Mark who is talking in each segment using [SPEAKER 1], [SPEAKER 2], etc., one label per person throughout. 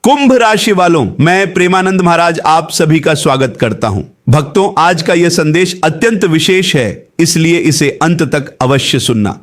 [SPEAKER 1] कुंभ राशि वालों, मैं प्रेमानंद महाराज आप सभी का स्वागत करता हूं। भक्तों, आज का यह संदेश अत्यंत विशेष है, इसलिए इसे अंत तक अवश्य सुनना।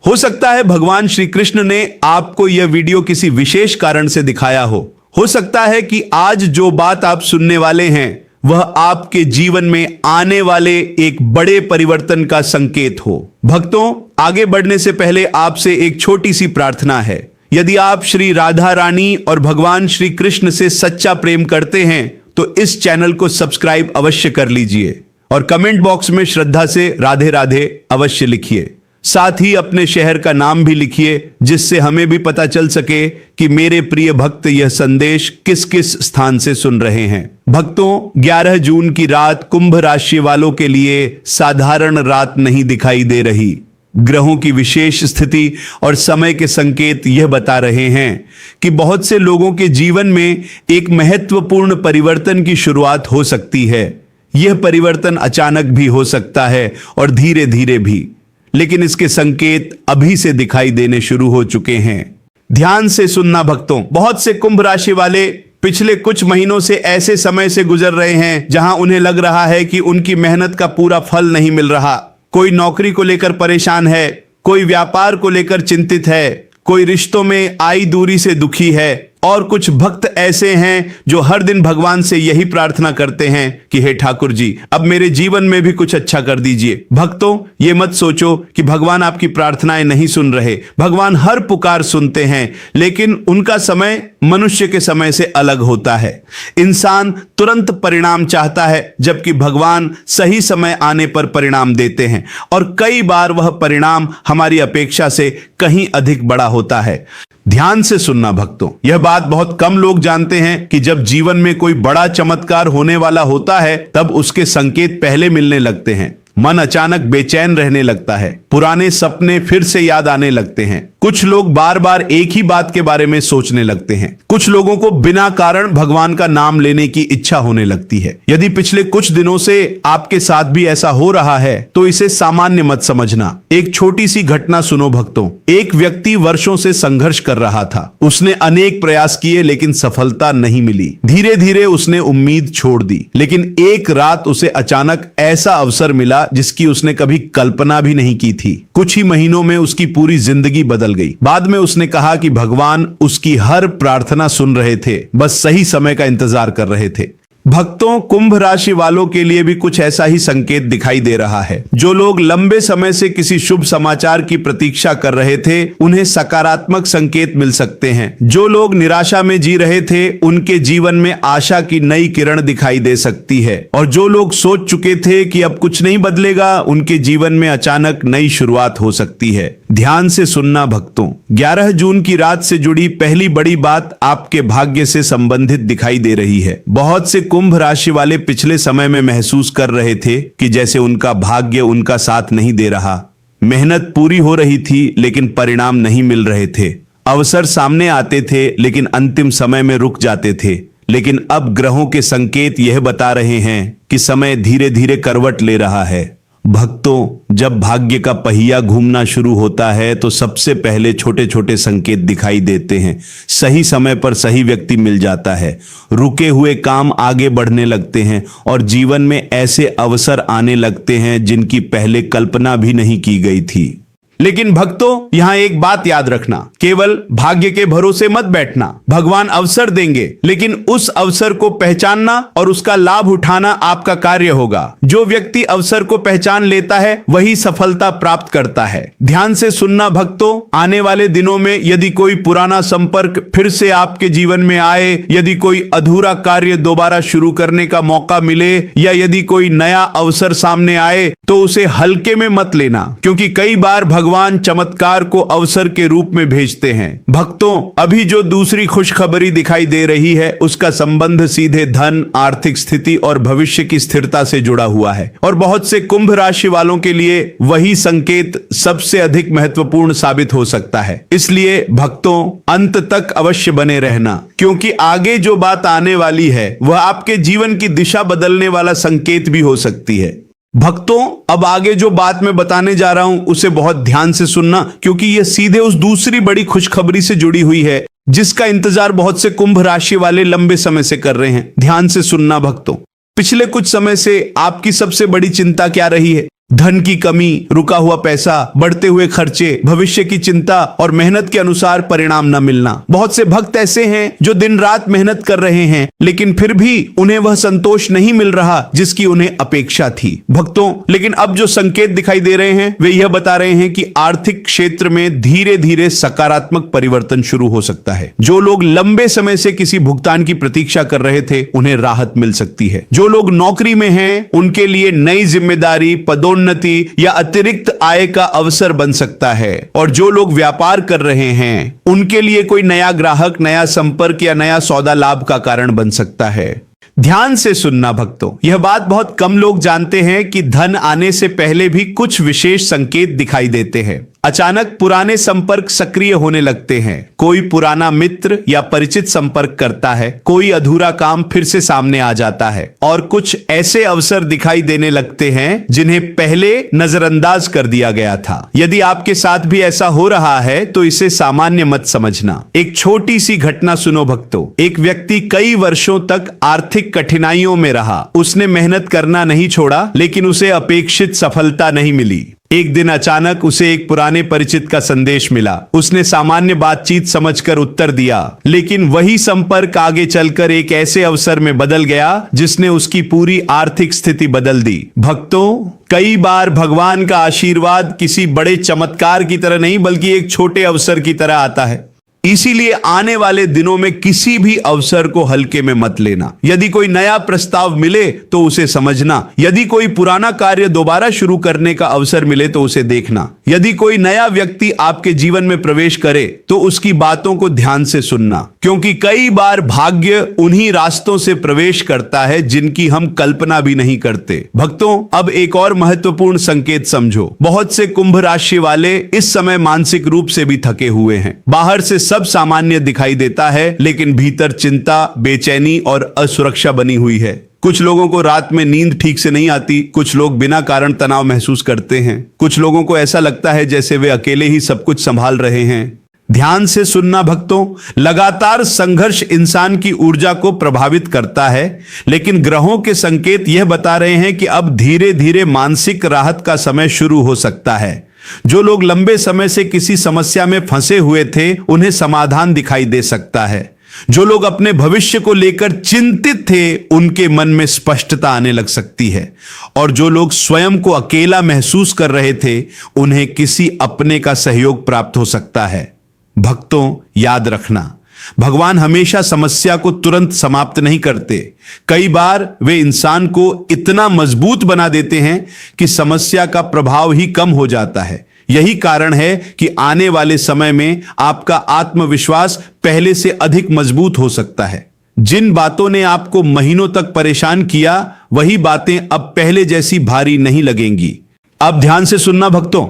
[SPEAKER 1] हो सकता है भगवान श्री कृष्ण ने आपको यह वीडियो किसी विशेष कारण से दिखाया हो सकता है कि आज जो बात आप सुनने वाले हैं वह आपके जीवन में आने वाले एक बड़े परिवर्तन का संकेत हो। भक्तों, आगे बढ़ने से पहले आपसे एक छोटी सी प्रार्थना है। यदि आप श्री राधा रानी और भगवान श्री कृष्ण से सच्चा प्रेम करते हैं तो इस चैनल को सब्सक्राइब अवश्य कर लीजिए और कमेंट बॉक्स में श्रद्धा से राधे राधे अवश्य लिखिए। साथ ही अपने शहर का नाम भी लिखिए, जिससे हमें भी पता चल सके कि मेरे प्रिय भक्त यह संदेश किस किस स्थान से सुन रहे हैं। भक्तों, 11 जून की रात कुंभ राशि वालों के लिए साधारण रात नहीं दिखाई दे रही। ग्रहों की विशेष स्थिति और समय के संकेत यह बता रहे हैं कि बहुत से लोगों के जीवन में एक महत्वपूर्ण परिवर्तन की शुरुआत हो सकती है। यह परिवर्तन अचानक भी हो सकता है और धीरे धीरे भी, लेकिन इसके संकेत अभी से दिखाई देने शुरू हो चुके हैं। ध्यान से सुनना भक्तों, बहुत से कुंभ राशि वाले पिछले कुछ महीनों से ऐसे समय से गुजर रहे हैं जहां उन्हें लग रहा है कि उनकी मेहनत का पूरा फल नहीं मिल रहा। कोई नौकरी को लेकर परेशान है, कोई व्यापार को लेकर चिंतित है, कोई रिश्तों में आई दूरी से दुखी है, और कुछ भक्त ऐसे हैं जो हर दिन भगवान से यही प्रार्थना करते हैं कि हे ठाकुर जी, अब मेरे जीवन में भी कुछ अच्छा कर दीजिए। भक्तों, ये मत सोचो कि भगवान आपकी प्रार्थनाएं नहीं सुन रहे। भगवान हर पुकार सुनते हैं, लेकिन उनका समय मनुष्य के समय से अलग होता है। इंसान तुरंत परिणाम चाहता है, जबकि भगवान सही समय आने पर परिणाम देते हैं, और कई बार वह परिणाम हमारी अपेक्षा से कहीं अधिक बड़ा होता है। ध्यान से सुनना भक्तों, यह बात बहुत कम लोग जानते हैं कि जब जीवन में कोई बड़ा चमत्कार होने वाला होता है तब उसके संकेत पहले मिलने लगते हैं। मन अचानक बेचैन रहने लगता है, पुराने सपने फिर से याद आने लगते हैं। कुछ लोग बार बार एक ही बात के बारे में सोचने लगते हैं। कुछ लोगों को बिना कारण भगवान का नाम लेने की इच्छा होने लगती है। यदि पिछले कुछ दिनों से आपके साथ भी ऐसा हो रहा है तो इसे सामान्य मत समझना। एक छोटी सी घटना सुनो भक्तों। एक व्यक्ति वर्षों से संघर्ष कर रहा था। उसने अनेक प्रयास किए लेकिन सफलता नहीं मिली। धीरे धीरे उसने उम्मीद छोड़ दी, लेकिन एक रात उसे अचानक ऐसा अवसर मिला जिसकी उसने कभी कल्पना भी नहीं की थी। कुछ ही महीनों में उसकी पूरी जिंदगी बदल गई। बाद में उसने कहा कि भगवान उसकी हर प्रार्थना सुन रहे थे, बस सही समय का इंतजार कर रहे थे। भक्तों, कुंभ राशि वालों के लिए भी कुछ ऐसा ही संकेत दिखाई दे रहा है। जो लोग लंबे समय से किसी शुभ समाचार की प्रतीक्षा कर रहे थे, उन्हें सकारात्मक संकेत मिल सकते हैं। जो लोग निराशा में जी रहे थे, उनके जीवन में आशा की नई किरण दिखाई दे सकती है, और जो लोग सोच चुके थे कि अब कुछ नहीं बदलेगा, उनके जीवन में अचानक नई शुरुआत हो सकती है। ध्यान से सुनना भक्तों, 11 जून की रात से जुड़ी पहली बड़ी बात आपके भाग्य से संबंधित दिखाई दे रही है। बहुत से कुंभ राशि वाले पिछले समय में महसूस कर रहे थे कि जैसे उनका भाग्य उनका साथ नहीं दे रहा। मेहनत पूरी हो रही थी लेकिन परिणाम नहीं मिल रहे थे। अवसर सामने आते थे लेकिन अंतिम समय में रुक जाते थे। लेकिन अब ग्रहों के संकेत यह बता रहे हैं कि समय धीरे धीरे करवट ले रहा है। भक्तों, जब भाग्य का पहिया घूमना शुरू होता है तो सबसे पहले छोटे छोटे संकेत दिखाई देते हैं। सही समय पर सही व्यक्ति मिल जाता है, रुके हुए काम आगे बढ़ने लगते हैं, और जीवन में ऐसे अवसर आने लगते हैं जिनकी पहले कल्पना भी नहीं की गई थी। लेकिन भक्तों, यहां एक बात याद रखना, केवल भाग्य के भरोसे मत बैठना। भगवान अवसर देंगे, लेकिन उस अवसर को पहचानना और उसका लाभ उठाना आपका कार्य होगा। जो व्यक्ति अवसर को पहचान लेता है वही सफलता प्राप्त करता है। ध्यान से सुनना भक्तों, आने वाले दिनों में यदि कोई पुराना संपर्क फिर से आपके जीवन में आए, यदि कोई अधूरा कार्य दोबारा शुरू करने का मौका मिले, या यदि कोई नया अवसर सामने आए, तो उसे हल्के में मत लेना, क्योंकि कई बार भगवान चमत्कार को अवसर के रूप में भेजते हैं। भक्तों, अभी जो दूसरी खुशखबरी दिखाई दे रही है उसका संबंध सीधे धन, आर्थिक स्थिति और भविष्य की स्थिरता से जुड़ा हुआ है, और बहुत से कुंभ राशि वालों के लिए वही संकेत सबसे अधिक महत्वपूर्ण साबित हो सकता है। इसलिए भक्तों, अंत तक अवश्य बने रहना, क्योंकि आगे जो बात आने वाली है वह आपके जीवन की दिशा बदलने वाला संकेत भी हो सकती है। भक्तों, अब आगे जो बात मैं बताने जा रहा हूं उसे बहुत ध्यान से सुनना, क्योंकि यह सीधे उस दूसरी बड़ी खुशखबरी से जुड़ी हुई है जिसका इंतजार बहुत से कुंभ राशि वाले लंबे समय से कर रहे हैं। ध्यान से सुनना भक्तों, पिछले कुछ समय से आपकी सबसे बड़ी चिंता क्या रही है? धन की कमी, रुका हुआ पैसा, बढ़ते हुए खर्चे, भविष्य की चिंता और मेहनत के अनुसार परिणाम न मिलना। बहुत से भक्त ऐसे हैं जो दिन रात मेहनत कर रहे हैं, लेकिन फिर भी उन्हें वह संतोष नहीं मिल रहा जिसकी उन्हें अपेक्षा थी। भक्तों, लेकिन अब जो संकेत दिखाई दे रहे हैं वे यह बता रहे हैं कि आर्थिक क्षेत्र में धीरे धीरे सकारात्मक परिवर्तन शुरू हो सकता है। जो लोग लंबे समय से किसी भुगतान की प्रतीक्षा कर रहे थे, उन्हें राहत मिल सकती है। जो लोग नौकरी में हैं, उनके लिए नई जिम्मेदारी, पदोन्नति या अतिरिक्त आय का अवसर बन सकता है। और जो लोग व्यापार कर रहे हैं, उनके लिए कोई नया ग्राहक, नया संपर्क या नया सौदा लाभ का कारण बन सकता है। ध्यान से सुनना भक्तों, यह बात बहुत कम लोग जानते हैं कि धन आने से पहले भी कुछ विशेष संकेत दिखाई देते हैं। अचानक पुराने संपर्क सक्रिय होने लगते हैं। कोई पुराना मित्र या परिचित संपर्क करता है, कोई अधूरा काम फिर से सामने आ जाता है और कुछ ऐसे अवसर दिखाई देने लगते हैं जिन्हें पहले नजरअंदाज कर दिया गया था। यदि आपके साथ भी ऐसा हो रहा है तो इसे सामान्य मत समझना। एक छोटी सी घटना सुनो भक्तों। एक व्यक्ति कई वर्षों तक आर्थिक कठिनाइयों में रहा। उसने मेहनत करना नहीं छोड़ा, लेकिन उसे अपेक्षित सफलता नहीं मिली। एक दिन अचानक उसे एक पुराने परिचित का संदेश मिला। उसने सामान्य बातचीत समझकर उत्तर दिया, लेकिन वही संपर्क आगे चलकर एक ऐसे अवसर में बदल गया जिसने उसकी पूरी आर्थिक स्थिति बदल दी। भक्तों, कई बार भगवान का आशीर्वाद किसी बड़े चमत्कार की तरह नहीं, बल्कि एक छोटे अवसर की तरह आता है। इसीलिए आने वाले दिनों में किसी भी अवसर को हल्के में मत लेना। यदि कोई नया प्रस्ताव मिले तो उसे समझना। यदि कोई पुराना कार्य दोबारा शुरू करने का अवसर मिले तो उसे देखना। यदि कोई नया व्यक्ति आपके जीवन में प्रवेश करे तो उसकी बातों को ध्यान से सुनना, क्योंकि कई बार भाग्य उन्हीं रास्तों से प्रवेश करता है जिनकी हम कल्पना भी नहीं करते। भक्तों, अब एक और महत्वपूर्ण संकेत समझो। बहुत से कुंभ राशि वाले इस समय मानसिक रूप से भी थके हुए हैं। बाहर से सब सामान्य दिखाई देता है, लेकिन भीतर चिंता, बेचैनी और असुरक्षा बनी हुई है। कुछ लोगों को रात में नींद ठीक से नहीं आती। कुछ लोग बिना कारण तनाव महसूस करते हैं। कुछ लोगों को ऐसा लगता है जैसे वे अकेले ही सब कुछ संभाल रहे हैं। ध्यान से सुनना भक्तों, लगातार संघर्ष इंसान की ऊर्जा को प्रभावित करता है, लेकिन ग्रहों के संकेत यह बता रहे हैं कि अब धीरे धीरे मानसिक राहत का समय शुरू हो सकता है। जो लोग लंबे समय से किसी समस्या में फंसे हुए थे, उन्हें समाधान दिखाई दे सकता है। जो लोग अपने भविष्य को लेकर चिंतित थे, उनके मन में स्पष्टता आने लग सकती है। और जो लोग स्वयं को अकेला महसूस कर रहे थे, उन्हें किसी अपने का सहयोग प्राप्त हो सकता है। भक्तों, याद रखना, भगवान हमेशा समस्या को तुरंत समाप्त नहीं करते। कई बार वे इंसान को इतना मजबूत बना देते हैं कि समस्या का प्रभाव ही कम हो जाता है। यही कारण है कि आने वाले समय में आपका आत्मविश्वास पहले से अधिक मजबूत हो सकता है। जिन बातों ने आपको महीनों तक परेशान किया, वही बातें अब पहले जैसी भारी नहीं लगेंगी। अब ध्यान से सुनना भक्तों,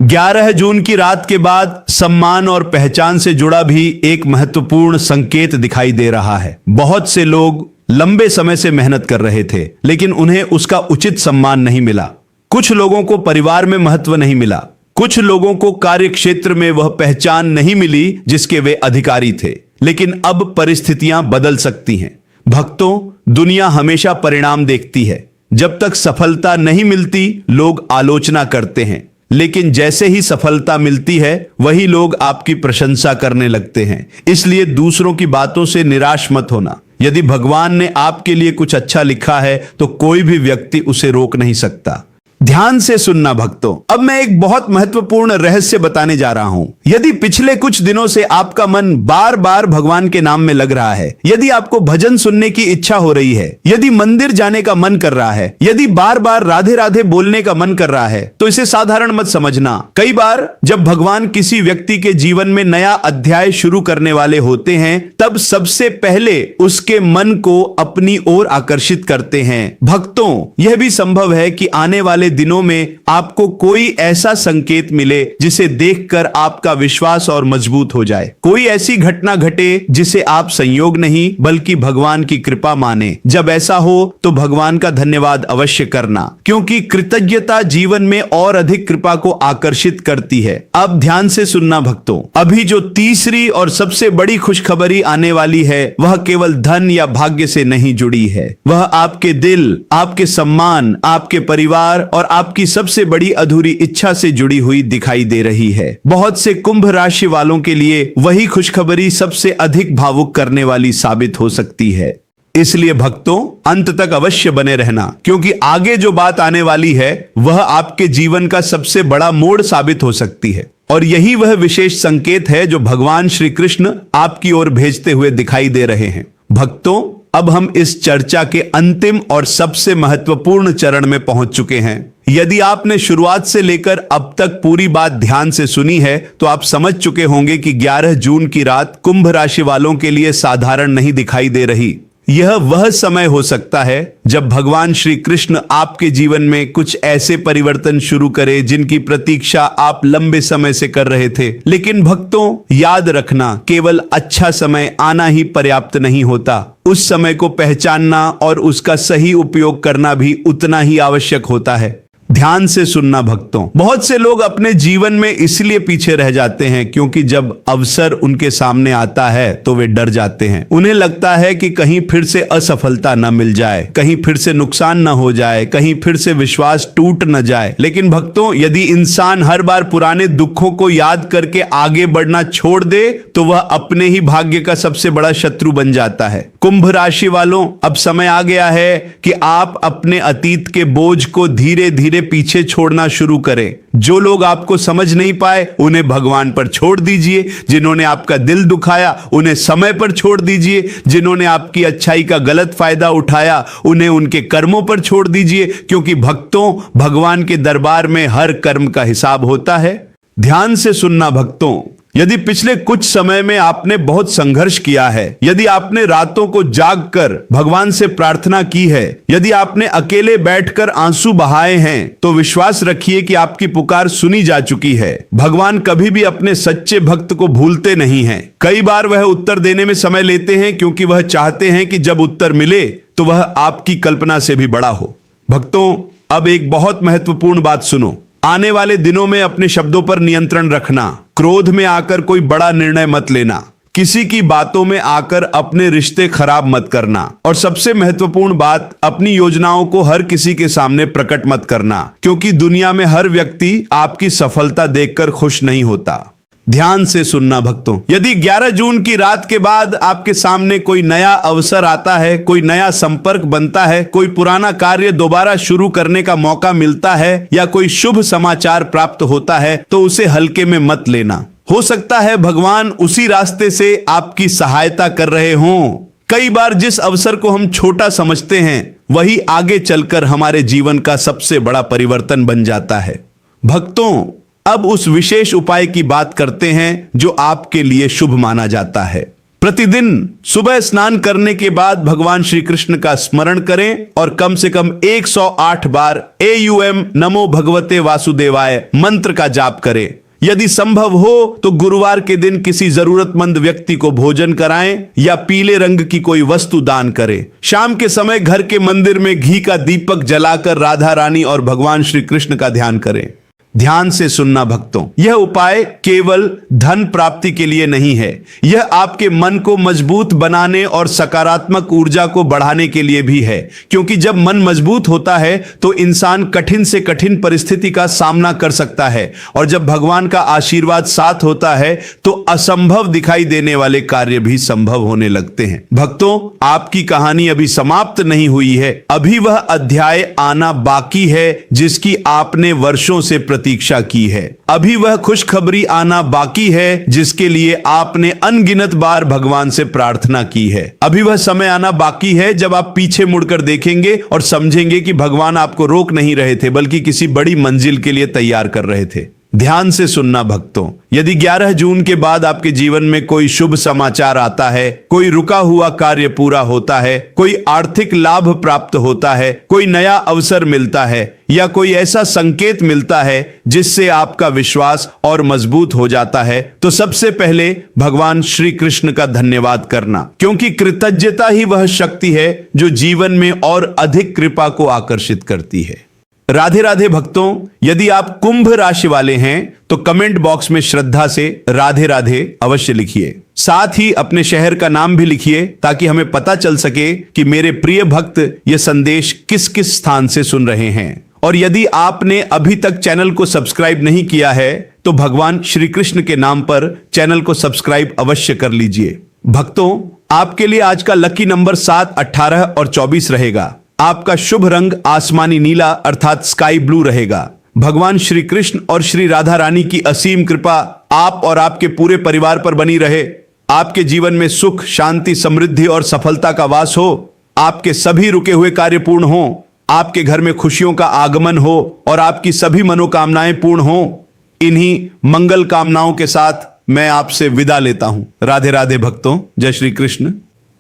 [SPEAKER 1] 11 जून की रात के बाद सम्मान और पहचान से जुड़ा भी एक महत्वपूर्ण संकेत दिखाई दे रहा है। बहुत से लोग लंबे समय से मेहनत कर रहे थे, लेकिन उन्हें उसका उचित सम्मान नहीं मिला। कुछ लोगों को परिवार में महत्व नहीं मिला। कुछ लोगों को कार्य क्षेत्र में वह पहचान नहीं मिली जिसके वे अधिकारी थे। लेकिन अब परिस्थितियां बदल सकती हैं। भक्तों, दुनिया हमेशा परिणाम देखती है। जब तक सफलता नहीं मिलती, लोग आलोचना करते हैं, लेकिन जैसे ही सफलता मिलती है, वही लोग आपकी प्रशंसा करने लगते हैं। इसलिए दूसरों की बातों से निराश मत होना। यदि भगवान ने आपके लिए कुछ अच्छा लिखा है तो कोई भी व्यक्ति उसे रोक नहीं सकता। ध्यान से सुनना भक्तों, अब मैं एक बहुत महत्वपूर्ण रहस्य बताने जा रहा हूं। यदि पिछले कुछ दिनों से आपका मन बार बार भगवान के नाम में लग रहा है, यदि आपको भजन सुनने की इच्छा हो रही है, यदि मंदिर जाने का मन कर रहा है, यदि बार बार राधे राधे बोलने का मन कर रहा है, तो इसे साधारण मत समझना। कई बार जब भगवान किसी व्यक्ति के जीवन में नया अध्याय शुरू करने वाले होते हैं, तब सबसे पहले उसके मन को अपनी ओर आकर्षित करते हैं। भक्तों, यह भी संभव है कि आने वाले दिनों में आपको कोई ऐसा संकेत मिले जिसे देखकर आपका विश्वास और मजबूत हो जाए। कोई ऐसी घटना घटे जिसे आप संयोग नहीं बल्कि भगवान की कृपा माने। जब ऐसा हो तो भगवान का धन्यवाद अवश्य करना, क्योंकि कृतज्ञता जीवन में और अधिक कृपा को आकर्षित करती है। अब ध्यान से सुनना भक्तों, अभी जो तीसरी और सबसे बड़ी खुशखबरी आने वाली है वह केवल धन या भाग्य से नहीं जुड़ी है। वह आपके दिल, आपके सम्मान, आपके परिवार और आपकी सबसे बड़ी अधूरी इच्छा से जुड़ी हुई दिखाई दे रही है। बहुत से कुंभ राशि वालों के लिए वही खुशखबरी सबसे अधिक भावुक करने वाली साबित हो सकती है। इसलिए भक्तों, अंत तक अवश्य बने रहना, क्योंकि आगे जो बात आने वाली है वह आपके जीवन का सबसे बड़ा मोड़ साबित हो सकती है। और यही वह विशेष संकेत है जो भगवान श्री कृष्ण आपकी ओर भेजते हुए दिखाई दे रहे हैं। भक्तों, अब हम इस चर्चा के अंतिम और सबसे महत्वपूर्ण चरण में पहुंच चुके हैं। यदि आपने शुरुआत से लेकर अब तक पूरी बात ध्यान से सुनी है तो आप समझ चुके होंगे कि 11 जून की रात कुंभ राशि वालों के लिए साधारण नहीं दिखाई दे रही। यह वह समय हो सकता है जब भगवान श्री कृष्ण आपके जीवन में कुछ ऐसे परिवर्तन शुरू करे जिनकी प्रतीक्षा आप लंबे समय से कर रहे थे। लेकिन भक्तों, याद रखना, केवल अच्छा समय आना ही पर्याप्त नहीं होता। उस समय को पहचानना और उसका सही उपयोग करना भी उतना ही आवश्यक होता है। ध्यान से सुनना भक्तों, बहुत से लोग अपने जीवन में इसलिए पीछे रह जाते हैं क्योंकि जब अवसर उनके सामने आता है तो वे डर जाते हैं। उन्हें लगता है कि कहीं फिर से असफलता न मिल जाए, कहीं फिर से नुकसान न हो जाए, कहीं फिर से विश्वास टूट न जाए। लेकिन भक्तों, यदि इंसान हर बार पुराने दुखों को याद करके आगे बढ़ना छोड़ दे तो वह अपने ही भाग्य का सबसे बड़ा शत्रु बन जाता है। कुंभ राशि वालों, अब समय आ गया है कि आप अपने अतीत के बोझ को धीरे धीरे पीछे छोड़ना शुरू करें। जो लोग आपको समझ नहीं पाए उन्हें भगवान पर छोड़ दीजिए। जिन्होंने आपका दिल दुखाया उन्हें समय पर छोड़ दीजिए। जिन्होंने आपकी अच्छाई का गलत फायदा उठाया उन्हें उनके कर्मों पर छोड़ दीजिए, क्योंकि भक्तों, भगवान के दरबार में हर कर्म का हिसाब होता है। ध्यान से सुनना भक्तों, यदि पिछले कुछ समय में आपने बहुत संघर्ष किया है, यदि आपने रातों को जागकर भगवान से प्रार्थना की है, यदि आपने अकेले बैठकर आंसू बहाए हैं, तो विश्वास रखिए कि आपकी पुकार सुनी जा चुकी है। भगवान कभी भी अपने सच्चे भक्त को भूलते नहीं हैं। कई बार वह उत्तर देने में समय लेते हैं क्योंकि वह चाहते हैं कि जब उत्तर मिले तो वह आपकी कल्पना से भी बड़ा हो। भक्तों, अब एक बहुत महत्वपूर्ण बात सुनो। आने वाले दिनों में अपने शब्दों पर नियंत्रण रखना। क्रोध में आकर कोई बड़ा निर्णय मत लेना। किसी की बातों में आकर अपने रिश्ते खराब मत करना। और सबसे महत्वपूर्ण बात, अपनी योजनाओं को हर किसी के सामने प्रकट मत करना, क्योंकि दुनिया में हर व्यक्ति आपकी सफलता देखकर खुश नहीं होता। ध्यान से सुनना भक्तों, यदि 11 जून की रात के बाद आपके सामने कोई नया अवसर आता है, कोई नया संपर्क बनता है, कोई पुराना कार्य दोबारा शुरू करने का मौका मिलता है या कोई शुभ समाचार प्राप्त होता है, तो उसे हल्के में मत लेना। हो सकता है भगवान उसी रास्ते से आपकी सहायता कर रहे हों। कई बार जिस अवसर को हम छोटा समझते हैं वही आगे चलकर हमारे जीवन का सबसे बड़ा परिवर्तन बन जाता है। भक्तों, अब उस विशेष उपाय की बात करते हैं जो आपके लिए शुभ माना जाता है। प्रतिदिन सुबह स्नान करने के बाद भगवान श्री कृष्ण का स्मरण करें और कम से कम 108 बार AUM नमो भगवते वासुदेवाय मंत्र का जाप करें। यदि संभव हो तो गुरुवार के दिन किसी जरूरतमंद व्यक्ति को भोजन कराएं या पीले रंग की कोई वस्तु दान करें। शाम के समय घर के मंदिर में घी का दीपक जलाकर राधा रानी और भगवान श्री कृष्ण का ध्यान करें। ध्यान से सुनना भक्तों, यह उपाय केवल धन प्राप्ति के लिए नहीं है, यह आपके मन को मजबूत बनाने और सकारात्मक ऊर्जा को बढ़ाने के लिए भी है। क्योंकि जब मन मजबूत होता है तो इंसान कठिन से कठिन परिस्थिति का सामना कर सकता है, और जब भगवान का आशीर्वाद साथ होता है तो असंभव दिखाई देने वाले कार्य भी संभव होने लगते हैं। भक्तों, आपकी कहानी अभी समाप्त नहीं हुई है। अभी वह अध्याय आना बाकी है जिसकी आपने वर्षों से प्रतीक्षा की है। अभी वह खुशखबरी आना बाकी है जिसके लिए आपने अनगिनत बार भगवान से प्रार्थना की है। अभी वह समय आना बाकी है जब आप पीछे मुड़कर देखेंगे और समझेंगे कि भगवान आपको रोक नहीं रहे थे बल्कि किसी बड़ी मंजिल के लिए तैयार कर रहे थे। ध्यान से सुनना भक्तों, यदि 11 जून के बाद आपके जीवन में कोई शुभ समाचार आता है, कोई रुका हुआ कार्य पूरा होता है, कोई आर्थिक लाभ प्राप्त होता है, कोई नया अवसर मिलता है या कोई ऐसा संकेत मिलता है जिससे आपका विश्वास और मजबूत हो जाता है, तो सबसे पहले भगवान श्री कृष्ण का धन्यवाद करना, क्योंकि कृतज्ञता ही वह शक्ति है जो जीवन में और अधिक कृपा को आकर्षित करती है। राधे राधे भक्तों, यदि आप कुंभ राशि वाले हैं तो कमेंट बॉक्स में श्रद्धा से राधे राधे अवश्य लिखिए। साथ ही अपने शहर का नाम भी लिखिए ताकि हमें पता चल सके कि मेरे प्रिय भक्त ये संदेश किस किस स्थान से सुन रहे हैं। और यदि आपने अभी तक चैनल को सब्सक्राइब नहीं किया है तो भगवान श्री कृष्ण के नाम पर चैनल को सब्सक्राइब अवश्य कर लीजिए। भक्तों, आपके लिए आज का लकी नंबर 7, 18 और 24 रहेगा। आपका शुभ रंग आसमानी नीला अर्थात स्काई ब्लू रहेगा। भगवान श्री कृष्ण और श्री राधा रानी की असीम कृपा आप और आपके पूरे परिवार पर बनी रहे। आपके जीवन में सुख, शांति, समृद्धि और सफलता का वास हो। आपके सभी रुके हुए कार्य पूर्ण हो। आपके घर में खुशियों का आगमन हो और आपकी सभी मनोकामनाएं पूर्ण हो। इन्हीं मंगल कामनाओं के साथ मैं आपसे विदा लेता हूं। राधे राधे भक्तों, जय श्री कृष्ण,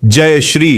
[SPEAKER 1] जय श्री